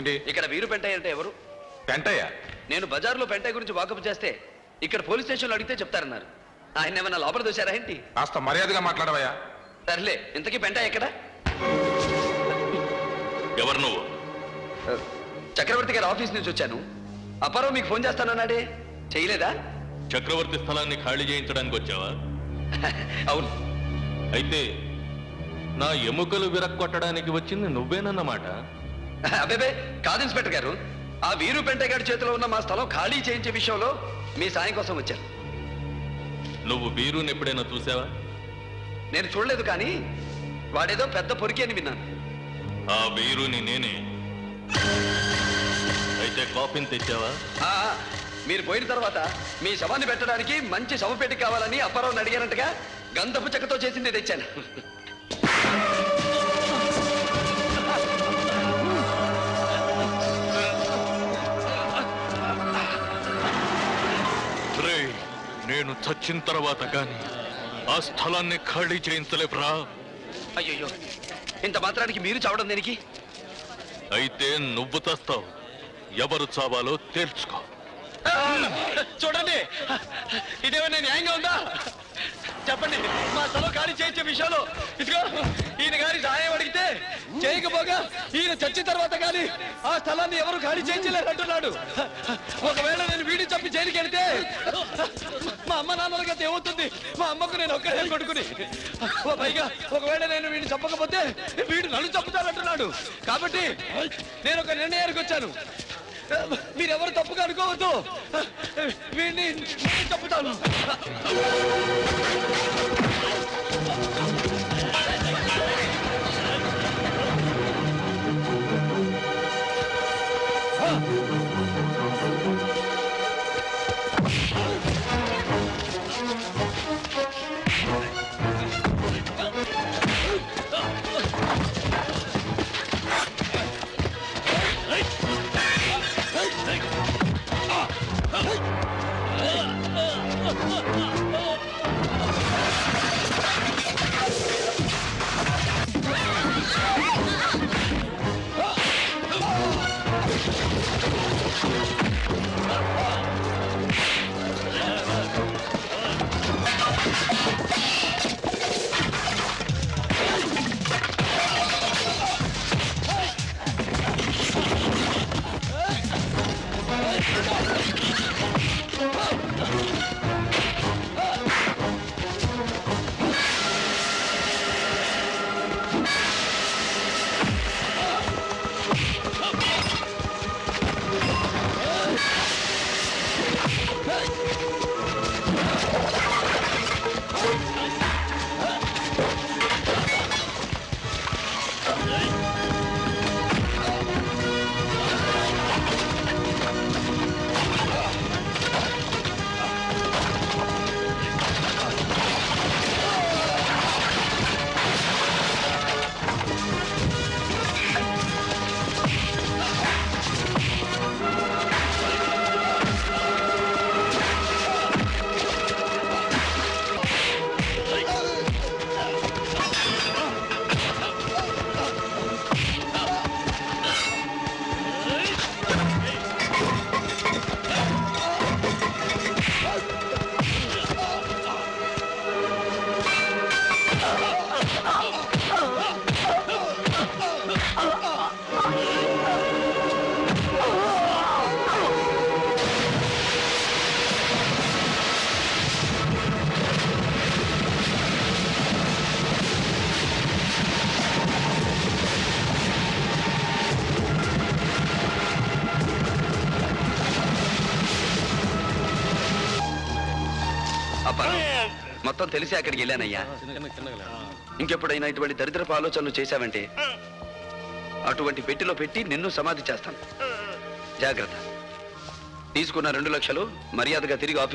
ఏంటి? ఇక్కడ వీరు పెంటయ్య అంటే ఎవరు? పెంటయ్య? నేను బజార్లో పెంటయ్య గురించి వాకప్ చేస్తే ఇక్కడ పోలీస్ స్టేషన్లో అడిగితే చెప్తారన్నారు. ఆయన ఏమన్నా లోపల దోశారా ఏంటి? కాస్త మర్యాదగా మాట్లాడవయ్యా. సర్లే, ఇంతకీ పెంటయ్య ఎక్కడ? ఎవరు నువ్వు? చక్రవర్తి గారి ఆఫీస్ నుంచి వచ్చాను. అప్పారావు మీకు ఫోన్ చేస్తానన్నాడే, చేయలేదా? చక్రవర్తి స్థలాన్ని ఖాళీ చేయించడానికి వచ్చావా? అవును. అయితే నా ఎముకలు విరక్కొట్టడానికి వచ్చింది నువ్వేనన్నమాట. అబ్బేబే కాదు ఇన్స్పెక్టర్ గారు, ఆ వీరు పెంటయ్య గారి చేతిలో ఉన్న మా స్థలం ఖాళీ చేయించే విషయంలో మీ సాయం కోసం వచ్చాను. నువ్వు వీరుని ఎప్పుడైనా చూసావా? నేను చూడలేదు, కానీ వాడేదో పెద్ద పొరికి అని విన్నాను. ఆ వీరుని నేనే. అయితే కాఫీని తెచ్చావా? మీరు పోయిన తర్వాత మీ శవాన్ని పెట్టడానికి మంచి శవపేట కావాలని అప్పారావుని అడిగానంటగా, గంధపు చెక్కతో చేసింది తెచ్చాను. నేను చచ్చిన తర్వాత కానీ ఆ స్థలాన్ని ఖాళీ చేయించలేపురా. అయ్యో, ఇంత మాత్రానికి మీరు చావడం దేనికి? అయితే నువ్వు చస్తావు. ఎవరు చావాలో తేల్చుకో. చూడండి, ఇదేమన్నా న్యాయంగా ఉందా? చెప్పండి, మా స్థలం ఖాళీ చేయించే విషయంలో ఇదిగో ఈయన గారి సహాయం అడిగితే చేయకపోగా ఈయన చచ్చిన తర్వాత కానీ ఆ స్థలాన్ని ఎవరు ఖాళీ చేయించలేరు అంటున్నాడు. ఒకవేళ నేను వీడిని చంపి జైలుకి వెళితే మా అమ్మ నాన్నల గత ఏమవుతుంది? మా అమ్మకు నేను ఒక్కడే కొడుకుని. పైగా ఒకవేళ నేను వీడిని చంపకపోతే వీడు నన్ను చంపుతానంటున్నాడు. కాబట్టి నేను ఒక నిర్ణయానికి వచ్చాను. మీరెవరు తప్పుగా అనుకోవద్దు, వీడిని చంపుతాను. మొత్తం తెలిసి అక్కడికి వెళ్ళానయ్యా. ఇంకెప్పుడైనా ఇటువంటి దరిద్రపు ఆలోచనలు చేశావంటే అటువంటి పెట్టిలో పెట్టి నిన్ను సమాధి చేస్తాను. జాగ్రత్త. తీసుకున్న 2 లక్షలు మర్యాదగా తిరిగి ఆఫీస్